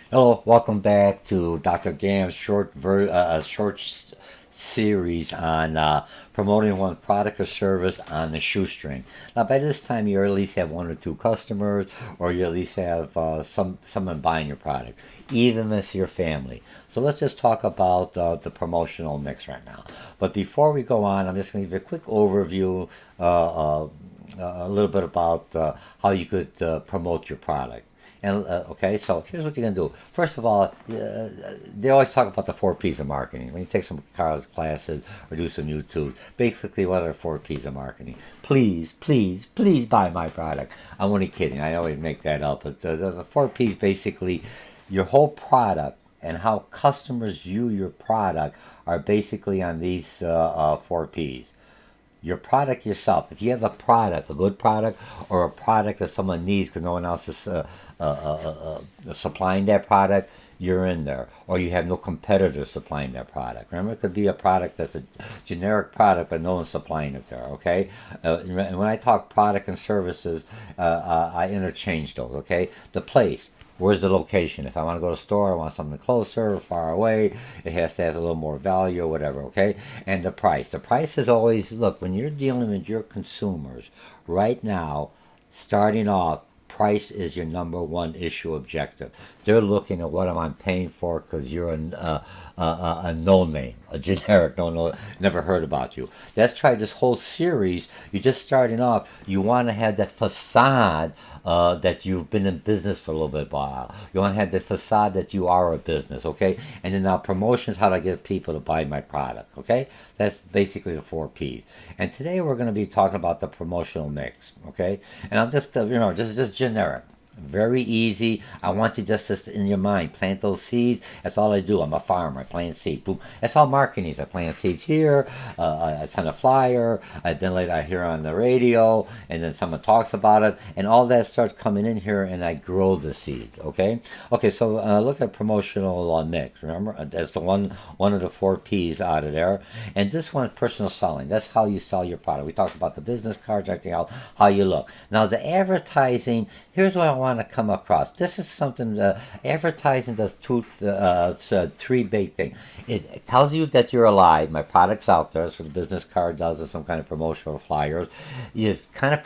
Hello, welcome back to Dr. GAM's series on promoting one product or service on the shoestring. Now, by this time, you at least have one or two customers, or you at least have someone buying your product, even if it's your family. So let's just talk about the promotional mix right now. But before we go on, I'm just going to give you a quick overview, a little bit about how you could promote your product. And okay, so here's what you're gonna do. First of all, they always talk about the four P's of marketing. When you take some college classes or do some YouTube, basically, what are the four P's of marketing? Please, please, please buy my product. I'm only kidding. I always make that up. But the four P's basically, your whole product and how customers view your product are basically on these four P's. Your product yourself. If you have a product, a good product, or a product that someone needs because no one else is supplying that product, you're in there. Or you have no competitors supplying that product. Remember, it could be a product that's a generic product, but no one's supplying it there. Okay, and when I talk product and services, I interchange those. Okay, the place. Where's the location? If I want to go to a store, I want something closer, far away. It has to have a little more value or whatever, okay? And the price. The price is always, look, when you're dealing with your consumers, right now, starting off, price is your number one issue objective. They're looking at what am I paying for because you're a no name, a generic, never heard about you. Let's try this whole series. You're just starting off. You want to have that facade that you've been in business for a little bit while. You want to have the facade that you are a business, okay? And then now promotions, how to get people to buy my product, okay? That's basically the four P's. And today we're going to be talking about the promotional mix, okay? And I'm just, just generic. Very easy. I want you just to, in your mind, plant those seeds. That's all I do. I'm a farmer. I plant seeds. Boom. That's all marketing is. I plant seeds here. I send a flyer. Then later I hear on the radio, and then someone talks about it, and all that starts coming in here, and I grow the seed. Okay. Okay. So look at promotional mix. Remember, that's the one of the four P's out of there. And this one, personal selling. That's how you sell your product. We talked about the business cards, everything else, how you look. Now the advertising. Here's what I want to come across. This is something advertising does three big things. It tells you that you're alive. My product's out there. So the business card does, or some kind of promotional flyers. You kind of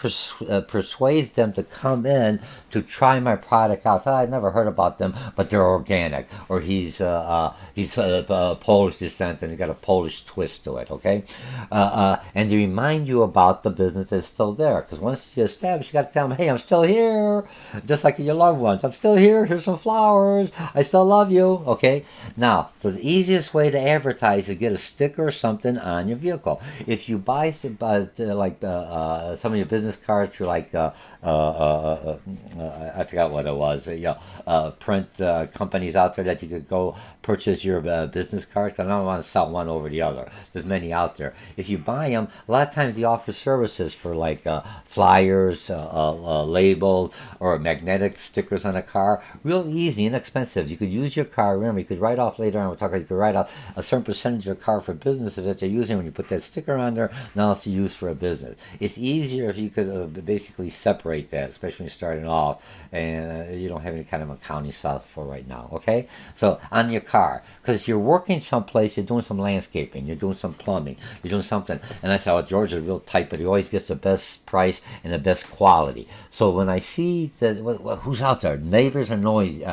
persuades them to come in to try my product out. Oh, I never heard about them, but they're organic. Or he's Polish descent and he's got a Polish twist to it. Okay, and they remind you about the business that's still there. Because once you establish, you got to tell them, hey, I'm still here, just like your loved ones. I'm still here. Here's some flowers. I still love you. Okay. Now, the easiest way to advertise is get a sticker or something on your vehicle. If you buy some of your business cards through I forgot what it was. Print companies out there that you could go purchase your business cards. I don't want to sell one over the other. There's many out there. If you buy them, a lot of times they offer services for flyers, labels, or magnetic stickers on a car. Real easy, inexpensive. You could use your car. Remember, you could write off later on. We'll talk. You could write off a certain percentage of your car for businesses that you're using. When you put that sticker on there, now it's used for a business. It's easier if you could basically separate that, especially when you're starting off and you don't have any kind of accounting software right now. Okay, so on your car, because you're working someplace, you're doing some landscaping, you're doing some plumbing, you're doing something. And I said, oh, George is real tight, but he always gets the best price and the best quality. So when I see that, who's out there? Neighbors are noisy,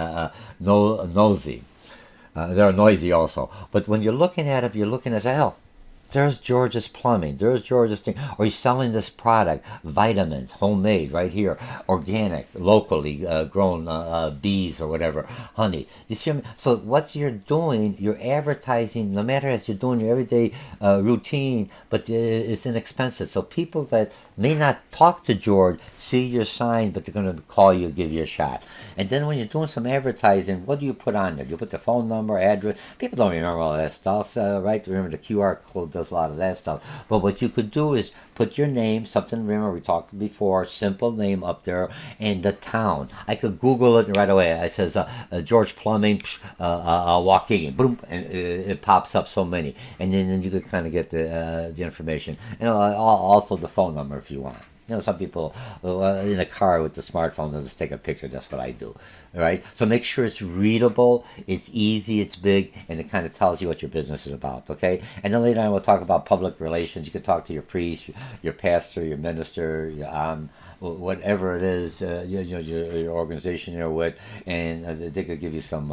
nosy. They're noisy also. But when you're looking at it, you're looking at, hell, there's George's plumbing. There's George's thing. Or he's selling this product, vitamins, homemade, right here, organic, locally grown bees or whatever, honey. You see what I mean? So what you're doing, you're advertising, no matter as you're doing your everyday routine, but it's inexpensive. So people that may not talk to George see your sign, but they're going to call you, give you a shot. And then when you're doing some advertising, what do you put on there? You put the phone number, address. People don't remember all that stuff, right? Remember the QR code does a lot of that stuff. But what you could do is put your name, something, remember we talked before, simple name up there, and the town. I could Google it right away. I says, George Plumbing, Waukegan, boom, and it pops up so many. And then you could kind of get the information. Also the phone number if you want. Some people in a car with the smartphone, they'll just take a picture. That's what I do. right? So make sure it's readable, it's easy, it's big, and it kind of tells you what your business is about, okay? And then later on we'll talk about public relations. You can talk to your priest, your pastor, your minister, whatever it is, your organization you're with, and they could give you some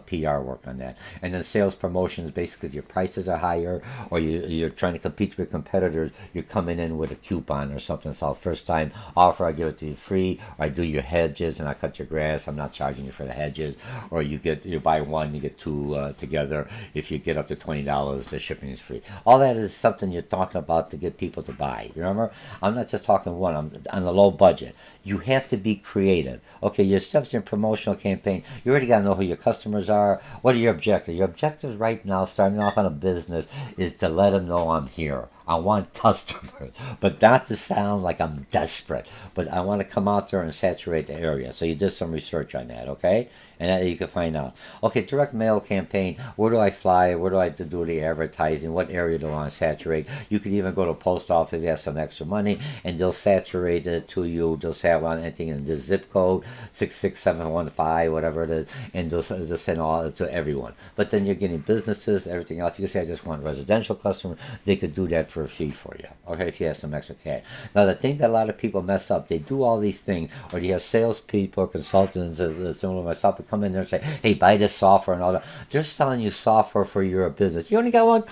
PR work on that. And then sales promotions, basically if your prices are higher or you're trying to compete with competitors, you're coming in with a coupon or something. So first time offer, I give it to you free, or I do your hedges and I cut your grass. I'm not charging you for the hedges. Or you buy one, you get two together. If you get up to $20, the shipping is free. All that is something you're talking about to get people to buy. Remember, I'm not just talking one. I'm on a low budget. You have to be creative. Okay, your steps in promotional campaign. You already got to know who your customers are. What are your objectives? Your objectives right now, starting off on a business, is to let them know I'm here. I want customers, but not to sound like I'm desperate. But I want to come out there and saturate the area. So you did some research on that, okay? And that you can find out. Okay, direct mail campaign. Where do I fly? Where do I do the advertising? What area do I want to saturate? You could even go to a post office if you have some extra money, and they'll saturate it to you. They'll say I want anything in the zip code 66715, whatever it is, and they'll send all to everyone. But then you're getting businesses, everything else. You can say I just want residential customers. They could do that for a fee for you. Okay, if you have some extra cash. Now the thing that a lot of people mess up, they do all these things, or you have salespeople or consultants, similar to myself, come in there and say, hey, buy this software and all that. They're selling you software for your business. You only got one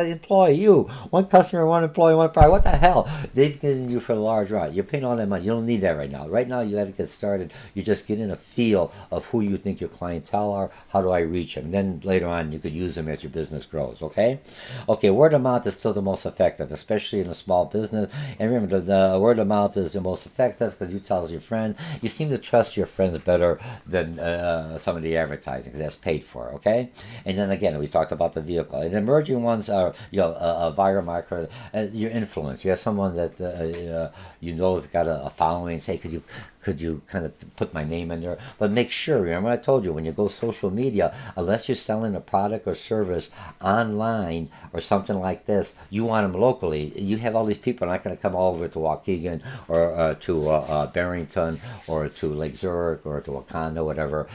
employee, one customer, one employee, one product. What the hell? They're getting you for a large ride. You're paying all that money. You don't need that right now. Right now, you got to get started. You're just getting a feel of who you think your clientele are. How do I reach them? And then later on, you could use them as your business grows, okay? Okay, word of mouth is still the most effective, especially in a small business. And remember, the word of mouth is the most effective because you tell your friend. You seem to trust your friends better than some of the advertising because that's paid for, okay? And then again, we talked about the vehicle. And emerging ones are, a viral micro, your influence. You have someone that has got a following. Say, could you kind of put my name in there? But make sure, remember I told you, when you go social media, unless you're selling a product or service online or something like this, you want them locally. You have all these people not going to come all over to Waukegan or to Barrington or to Lake Zurich or to Wakanda, whatever,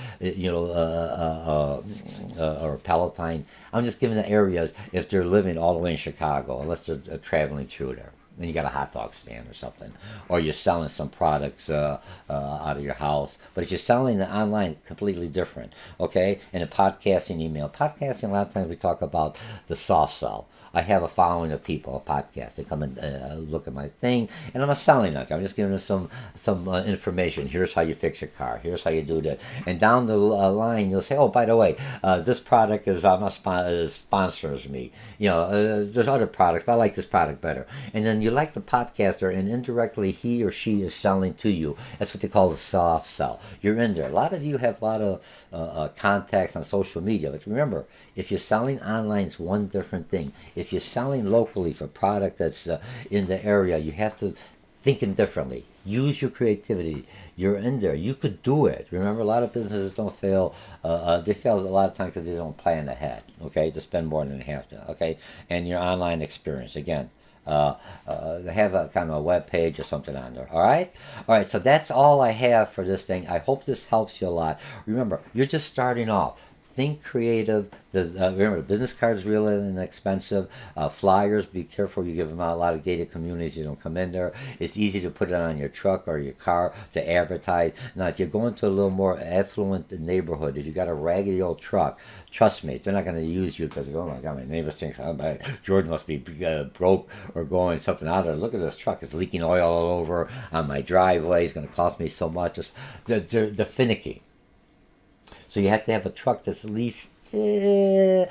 or Palatine. I'm just giving the areas if they're living all the way in Chicago, unless they're traveling through there. Then you got a hot dog stand or something, or you're selling some products out of your house. But if you're selling it online, completely different, okay? And a podcasting email. Podcasting, a lot of times we talk about the soft sell. I have a following of people, a podcast. They come and look at my thing, and I'm not selling nothing. I'm just giving them some information. Here's how you fix your car. Here's how you do that. And down the line, you'll say, oh, by the way, this product sponsors me. There's other products, but I like this product better. And then you like the podcaster, and indirectly he or she is selling to you. That's what they call the soft sell. You're in there. A lot of you have a lot of contacts on social media, but remember, if you're selling online, it's one different thing. If you're selling locally for product that's in the area, you have to think differently. Use your creativity. You're in there. You could do it. Remember, a lot of businesses don't fail. They fail a lot of times because they don't plan ahead, okay, to spend more than they have to, okay? And your online experience, again, have a kind of a web page or something on there. All right, so that's all I have for this thing. I hope this helps you a lot. Remember, you're just starting off. Think creative. Remember, the business card is really inexpensive. Flyers, be careful. You give them out. A lot of gated communities, you don't come in there. It's easy to put it on your truck or your car to advertise. Now, if you're going to a little more affluent neighborhood, if you got a raggedy old truck, trust me, they're not going to use you because, oh my God, my neighbor thinks Jordan must be broke or going something out there. Look at this truck. It's leaking oil all over on my driveway. It's going to cost me so much. They're finicky. So you have to have a truck that's at least, I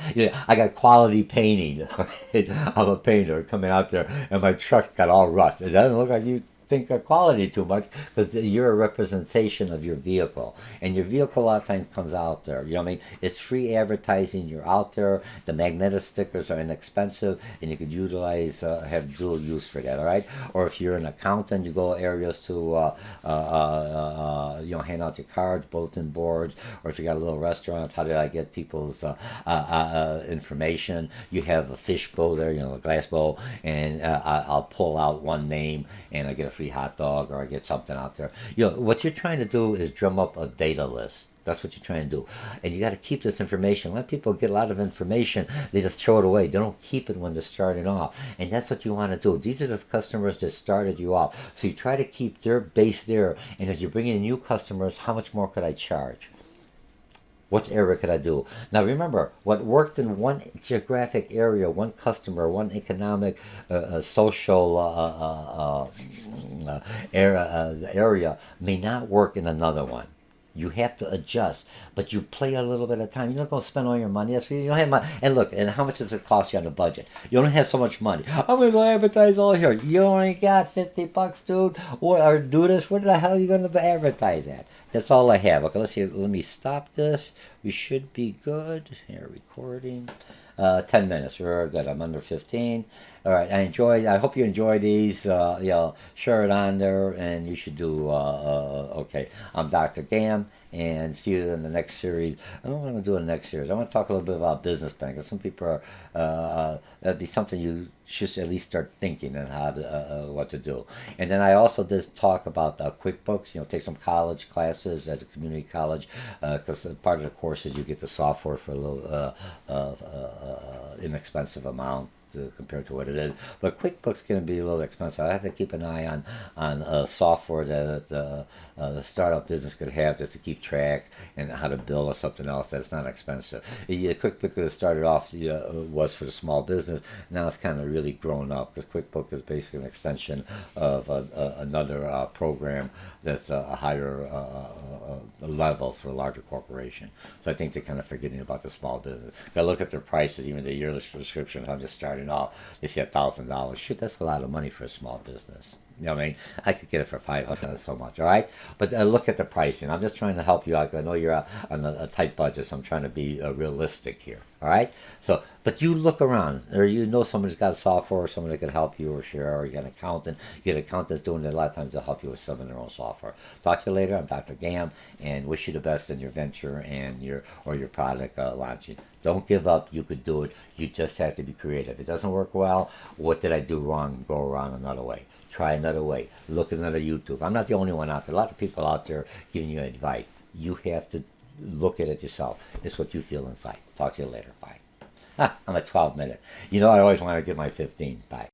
got quality painting. I'm a painter coming out there, and my truck's got all rust. It doesn't look like you think of quality too much because you're a representation of your vehicle, and your vehicle a lot of times comes out there. You know what I mean? It's free advertising. You're out there. The magnetic stickers are inexpensive, and you could utilize have dual use for that. All right. Or if you're an accountant, you go areas to hand out your cards, bulletin boards, or if you got a little restaurant, how did I get people's information? You have a fish bowl there, a glass bowl, and I'll pull out one name and I get a free hot dog or I get something out there. What you're trying to do is drum up a data list. That's what you're trying to do. And you got to keep this information. A lot of people get a lot of information, they just throw it away. They don't keep it when they're starting off. And that's what you want to do. These are the customers that started you off. So you try to keep their base there. And as you bring in new customers, how much more could I charge? What area could I do? Now remember, what worked in one geographic area, one customer, one economic, social area may not work in another one. You have to adjust, but you play a little bit of time. You're not going to spend all your money. That's you don't have money. And look, and how much does it cost you on the budget? You only have so much money. I'm going to go advertise all here. You only got $50, dude. Or do this. What the hell are you going to advertise at? That's all I have. Okay, let's see. Let me stop this. We should be good. Here, recording. 10 minutes. We're good. I'm under 15. All right. I hope you enjoy these. Share it on there, and you should do okay. I'm Dr. GAM, and see you in the next series. I don't know what I'm going to do in the next series. I want to talk a little bit about business banking. Some people are that'd be something you should at least start thinking on how to what to do. And then I also just talk about QuickBooks. Take some college classes at a community college, because part of the course is you get the software for a little inexpensive amount compared to what it is. But QuickBooks can be a little expensive. I have to keep an eye on software that the startup business could have just to keep track and how to bill or something else that's not expensive. QuickBooks that started off was for the small business. Now it's kind of really grown up because QuickBooks is basically an extension of another program that's a higher level for a larger corporation. So I think they're kind of forgetting about the small business. If I look at their prices, even the yearly subscriptions, I'm just starting off, they say $1,000. Shit, that's a lot of money for a small business. You know what I mean? I could get it for $500, so much, all right? But look at the pricing. I'm just trying to help you out. I know you're on a tight budget, so I'm trying to be realistic here, all right? So, but you look around, or somebody's got software, or somebody that can help you or share, or you got an accountant. You get an accountant that's doing it a lot of times. They'll help you with some of their own software. Talk to you later. I'm Dr. GAM, and wish you the best in your venture and your product launching. Don't give up. You could do it. You just have to be creative. If it doesn't work well, what did I do wrong? Go around another way. Try another way. Look at another YouTube. I'm not the only one out there. A lot of people out there giving you advice. You have to look at it yourself. It's what you feel inside. Talk to you later. Bye. I'm at 12 minutes. I always want to get my 15. Bye.